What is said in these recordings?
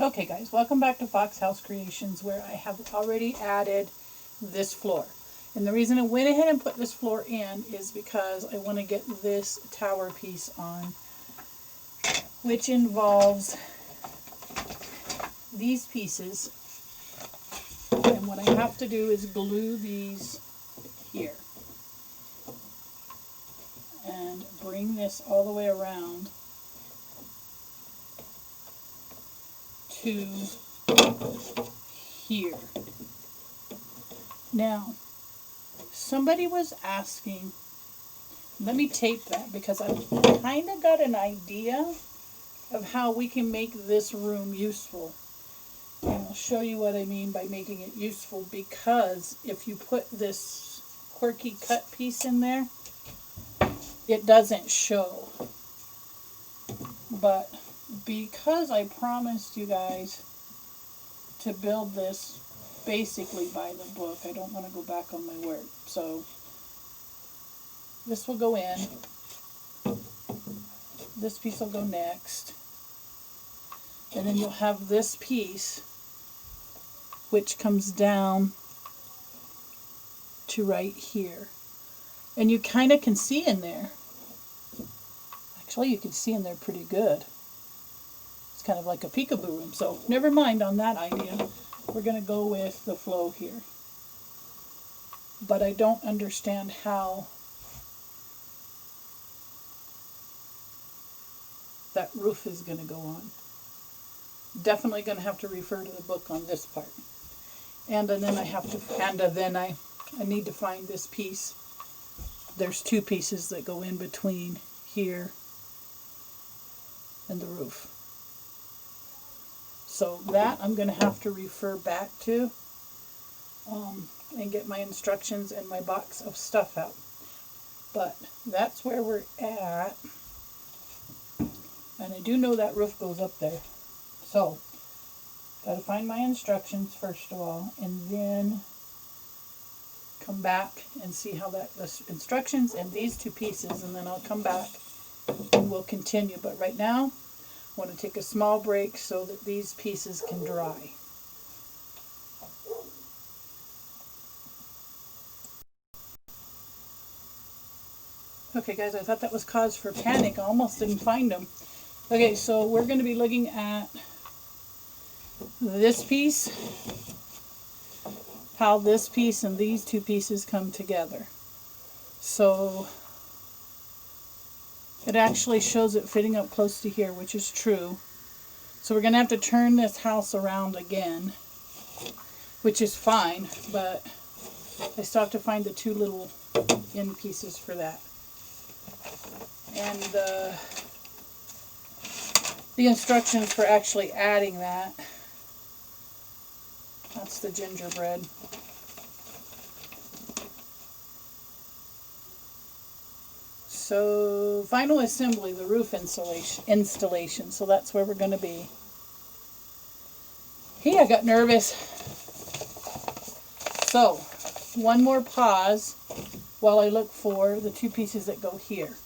Okay guys, welcome back to Fox House Creations, where I have already added this floor. And the reason I went ahead and put this floor in is because I want to get this tower piece on, which involves these pieces. And what I have to do is glue these here. And bring this all the way around to here. Now, somebody was asking, let me tape that because I've kind of got an idea of how we can make this room useful. And I'll show you what I mean by making it useful, because if you put this quirky cut piece in there, it doesn't show. But because I promised you guys to build this basically by the book, I don't want to go back on my word. So this will go in. This piece will go next. And then you'll have this piece which comes down to right here. And you kind of can see in there. Actually, you can see in there pretty good. It's kind of like a peekaboo room. So never mind on that idea. We're going to go with the flow here. But I don't understand how that roof is going to go on. Definitely going to have to refer to the book on this part. And then I need to find this piece. There's two pieces that go in between here and the roof. So that I'm going to have to refer back to and get my instructions and my box of stuff out. But that's where we're at. And I do know that roof goes up there. So, got to find my instructions first of all, and then come back and see how the instructions and these two pieces, and then I'll come back and we'll continue. But right now, I want to take a small break so that these pieces can dry. Okay guys, I thought that was cause for panic. I almost didn't find them. Okay, so we're going to be looking at this piece, how this piece and these two pieces come together. So it actually shows it fitting up close to here, which is true. So we're going to have to turn this house around again, which is fine, but I still have to find the two little end pieces for that. And the instructions for actually adding that. That's the gingerbread. So, final assembly, the roof installation. So that's where we're going to be. Hey, I got nervous. So, one more pause while I look for the two pieces that go here.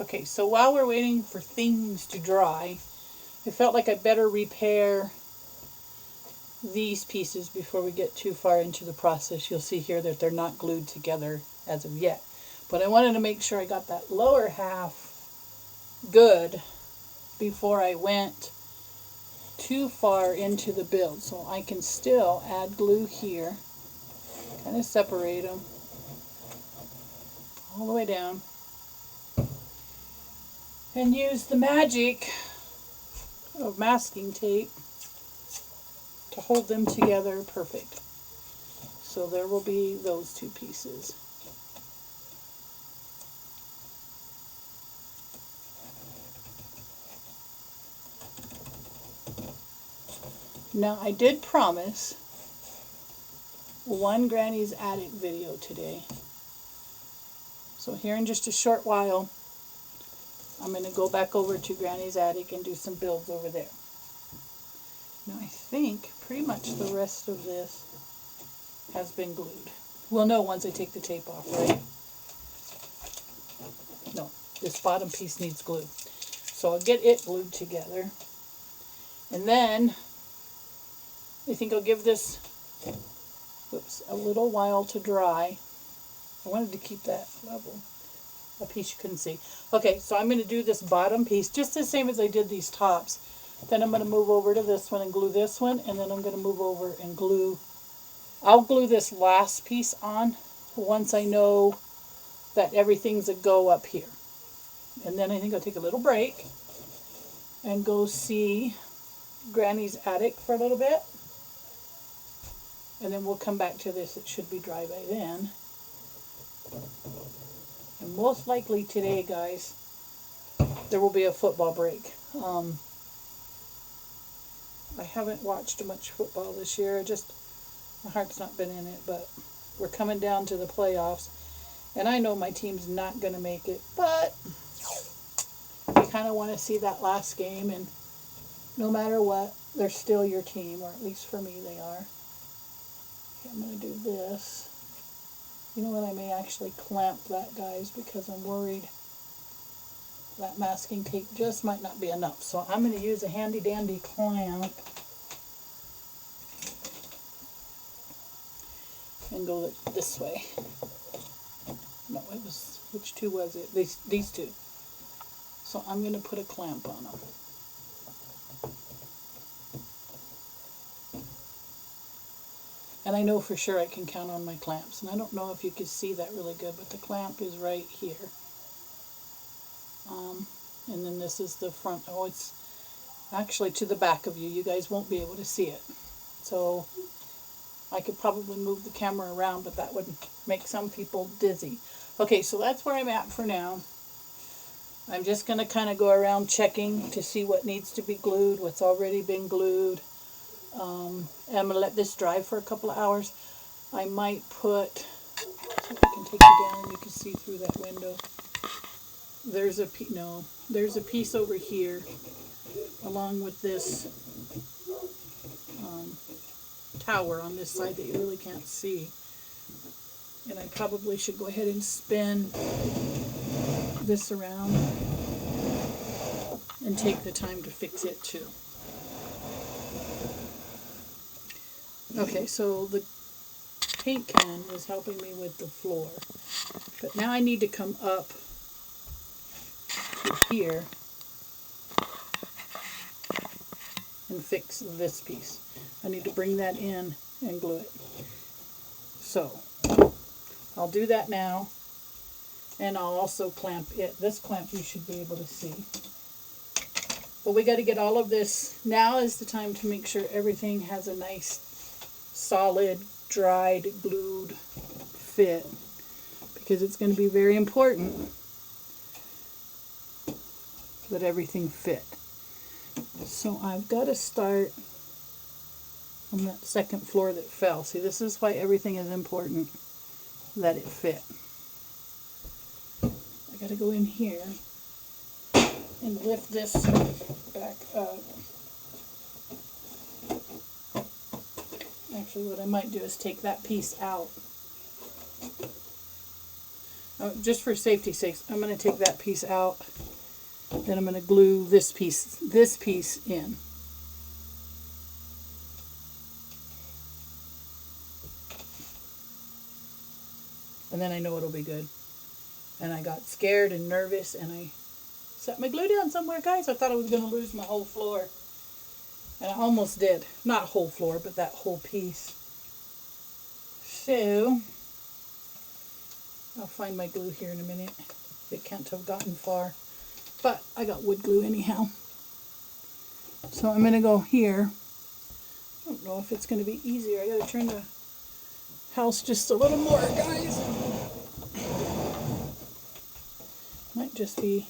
Okay, so while we're waiting for things to dry, I felt like I better repair these pieces before we get too far into the process. You'll see here that they're not glued together as of yet. But I wanted to make sure I got that lower half good before I went too far into the build. So I can still add glue here, kind of separate them all the way down. And use the magic of masking tape to hold them together perfect. So there will be those two pieces. Now I did promise one Granny's Attic video today. So here in just a short while, I'm going to go back over to Granny's Attic and do some builds over there. Now I think pretty much the rest of this has been glued. We'll know once I take the tape off, right? No. This bottom piece needs glue. So I'll get it glued together. And then I think I'll give this a little while to dry. I wanted to keep that level. A piece you couldn't see. Okay, so I'm going to do this bottom piece just the same as I did these tops. Then I'm going to move over to this one and glue this one, and then I'm going to move over and glue. I'll glue this last piece on once I know that everything's a go up here. And then I think I'll take a little break and go see Granny's attic for a little bit. And then we'll come back to this. It should be dry by then. And most likely today, guys, there will be a football break. I haven't watched much football this year. My heart's not been in it, but we're coming down to the playoffs. And I know my team's not going to make it, but you kind of want to see that last game, and no matter what, they're still your team, or at least for me they are. Okay, I'm going to do this. You know what, I may actually clamp that, guys, because I'm worried that masking tape just might not be enough. So I'm going to use a handy dandy clamp and go this way. No, it was, which two was it? These two. So I'm going to put a clamp on them. And I know for sure I can count on my clamps. And I don't know if you can see that really good, but the clamp is right here. And then this is the front. Oh, it's actually to the back of you. You guys won't be able to see it. So I could probably move the camera around, but that would make some people dizzy. Okay, so that's where I'm at for now. I'm just going to kind of go around checking to see what needs to be glued, what's already been glued. I'm going to let this dry for a couple of hours. I might put, see if I can take you down and you can see through that window. There's a piece over here along with this tower on this side that you really can't see. And I probably should go ahead and spin this around and take the time to fix it too. Okay, so the paint can was helping me with the floor. But now I need to come up to here and fix this piece. I need to bring that in and glue it. So I'll do that now, and I'll also clamp it. This clamp you should be able to see. But we got to get all of this. Now is the time to make sure everything has a nice, solid, dried, glued fit, because it's going to be very important that everything fit. So I've got to start on that second floor that fell. See, this is why everything is important, that it fit. I got to go in here and lift this back up. Actually, what I might do is take that piece out. Oh, just for safety's sake, I'm going to take that piece out. Then I'm going to glue this piece in. And then I know it'll be good. And I got scared and nervous, and I set my glue down somewhere, guys. I thought I was going to lose my whole floor. And I almost did. Not whole floor, but that whole piece. So, I'll find my glue here in a minute. It can't have gotten far. But I got wood glue anyhow. So I'm going to go here. I don't know if it's going to be easier. I got to turn the house just a little more, guys. Might just be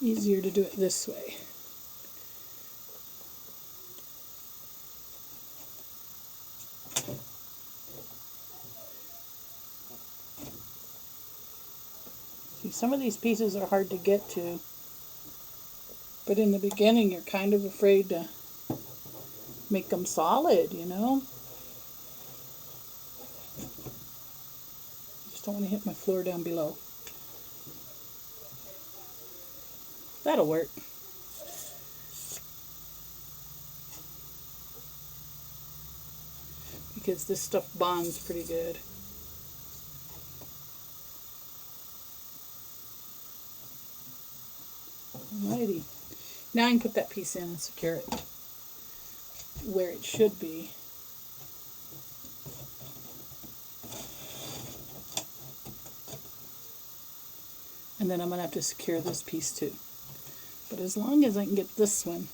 easier to do it this way. See, some of these pieces are hard to get to, but in the beginning you're kind of afraid to make them solid, you know? I just don't want to hit my floor down below. That'll work. Because this stuff bonds pretty good. Alrighty. Now I can put that piece in and secure it where it should be. And then I'm going to have to secure this piece too. But as long as I can get this one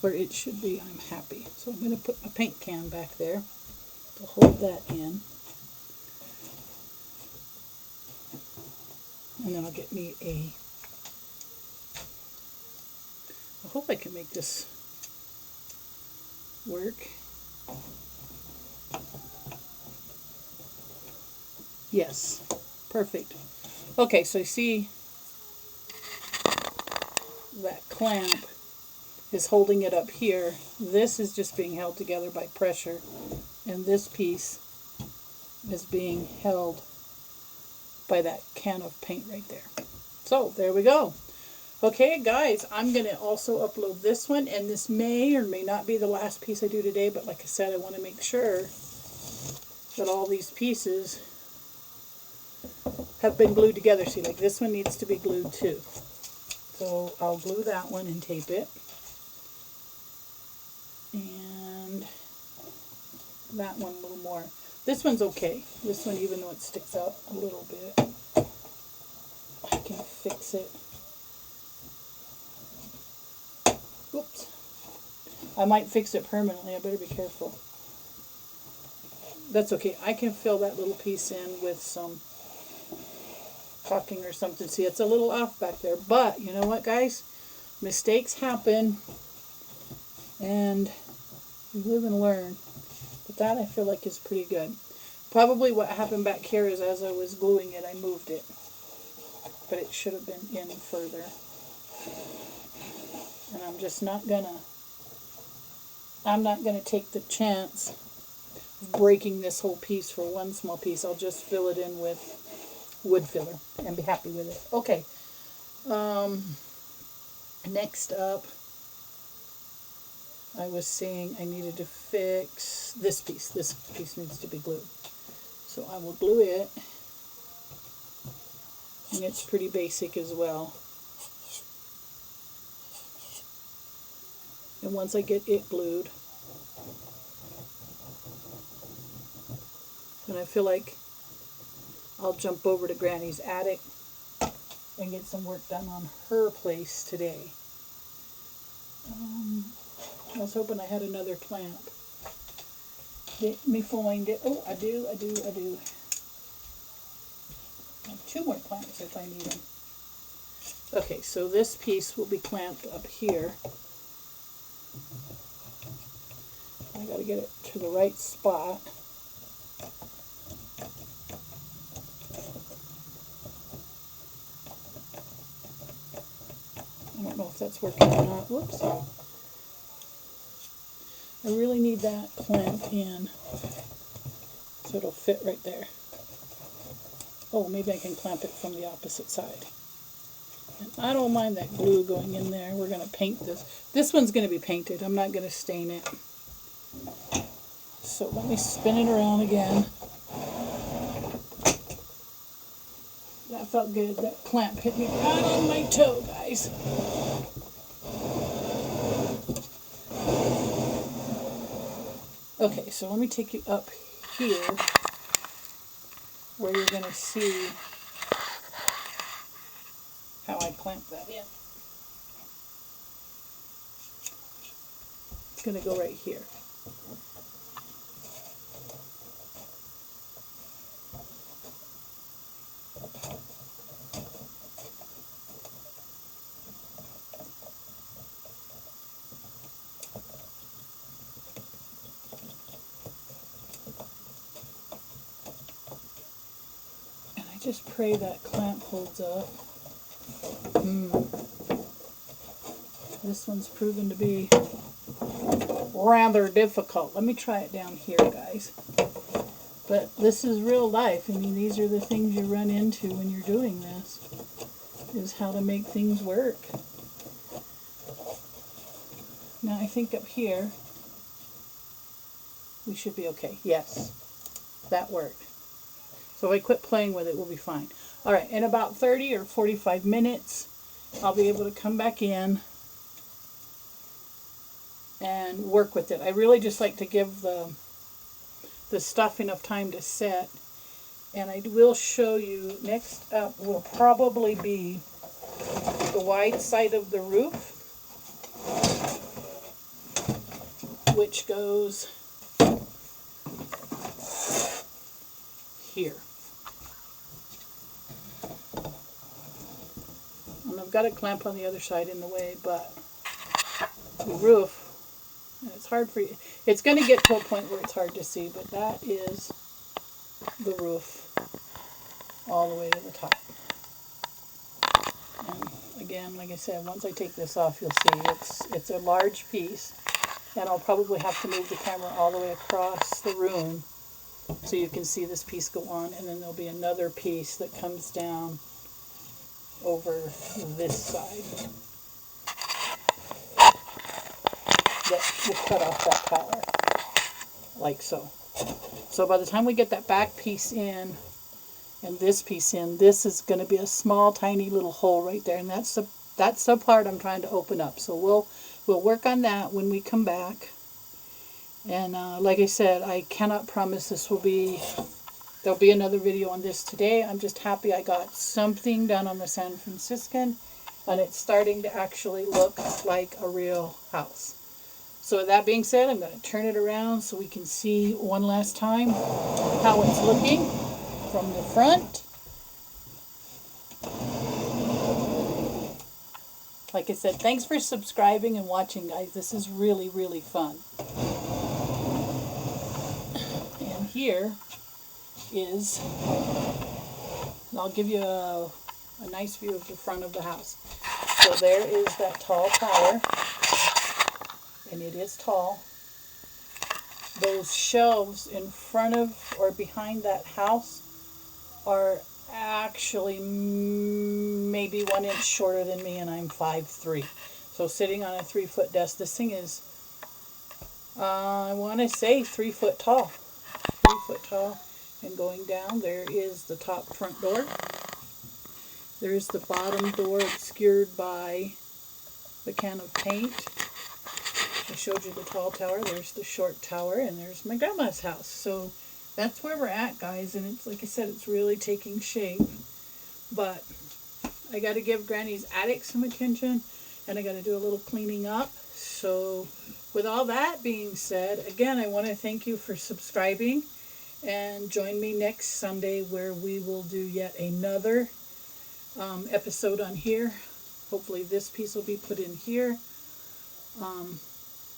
where it should be, I'm happy. So I'm going to put my paint can back there to hold that in. And then I'll get me a... I hope I can make this work. Yes, perfect. Okay, so you see that clamp is holding it up here. This is just being held together by pressure, and this piece is being held by that can of paint right there. So there we go. Okay guys, I'm going to also upload this one, and this may or may not be the last piece I do today, but like I said, I want to make sure that all these pieces have been glued together. See, like this one needs to be glued too. So I'll glue that one and tape it. And that one a little more. This one's okay. This one, even though it sticks out a little bit, I can fix it. Oops. I might fix it permanently. I better be careful. That's okay. I can fill that little piece in with some caulking or something. See, it's a little off back there. But, you know what, guys? Mistakes happen. And you live and learn. But that I feel like is pretty good. Probably what happened back here is as I was gluing it, I moved it. But it should have been in further. And I'm just not gonna take the chance of breaking this whole piece for one small piece. I'll just fill it in with wood filler and be happy with it. Okay. Next up, I was saying I needed to fix this piece. This piece needs to be glued. So I will glue it. And it's pretty basic as well. And once I get it glued, then I feel like I'll jump over to Granny's attic and get some work done on her place today. I was hoping I had another clamp. Let me find it. Oh, I do. I have 2 more clamps if I need them. Okay, so this piece will be clamped up here. I gotta get it to the right spot. I don't know if that's working or not. Whoops. I really need that clamp in so it'll fit right there. Oh, maybe I can clamp it from the opposite side. And I don't mind that glue going in there. We're going to paint this. This one's going to be painted. I'm not going to stain it. So let me spin it around again. That felt good. That clamp hit me right on my toe, guys. Okay, so let me take you up here where you're going to see how I clamp that in. It's going to go right here. Just pray that clamp holds up. This one's proven to be rather difficult. Let me try it down here, guys. But this is real life. I mean, these are the things you run into when you're doing this. is how to make things work. Now I think up here we should be okay. Yes, that worked. So if I quit playing with it, we'll be fine. All right, in about 30 or 45 minutes, I'll be able to come back in and work with it. I really just like to give the stuff enough time to set. And I will show you, next up will probably be the wide side of the roof, which goes here. And I've got a clamp on the other side in the way, but the roof, and it's hard for you, it's going to get to a point where it's hard to see, but that is the roof all the way to the top. And again, like I said, once I take this off, you'll see it's a large piece, and I'll probably have to move the camera all the way across the room so you can see this piece go on, and then there'll be another piece that comes down over this side that will cut off that power, like so. So by the time we get that back piece in and this piece in, this is going to be a small tiny little hole right there, and that's the part I'm trying to open up. So we'll work on that when we come back. And like I said, I cannot promise there'll be another video on this today. I'm just happy I got something done on the San Franciscan, and it's starting to actually look like a real house. So with that being said, I'm going to turn it around so we can see one last time how it's looking from the front. Like I said, thanks for subscribing and watching, guys. This is really, really fun. And here is, I'll give you a nice view of the front of the house. So there is that tall tower, and it is tall. Those shelves in front of or behind that house are actually maybe 1 inch shorter than me, and I'm 5'3". So sitting on a 3-foot desk, this thing is, I want to say 3 foot tall. 3 foot tall. And going down, there is the top front door. There's the bottom door obscured by the can of paint. I showed you the tall tower. There's the short tower, and there's my grandma's house. So that's where we're at, guys. And it's, like I said, it's really taking shape. But I got to give Granny's attic some attention, and I got to do a little cleaning up. So with all that being said, again, I want to thank you for subscribing. And join me next Sunday where we will do yet another episode on here. Hopefully this piece will be put in here.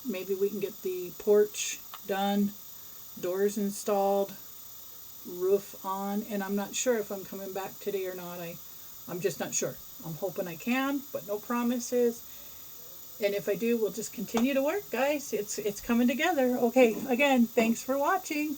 Maybe we can get the porch done, doors installed, roof on. And I'm not sure if I'm coming back today or not. I'm just not sure. I'm hoping I can, but no promises. And if I do, we'll just continue to work, guys. It's coming together. Okay, again, thanks for watching.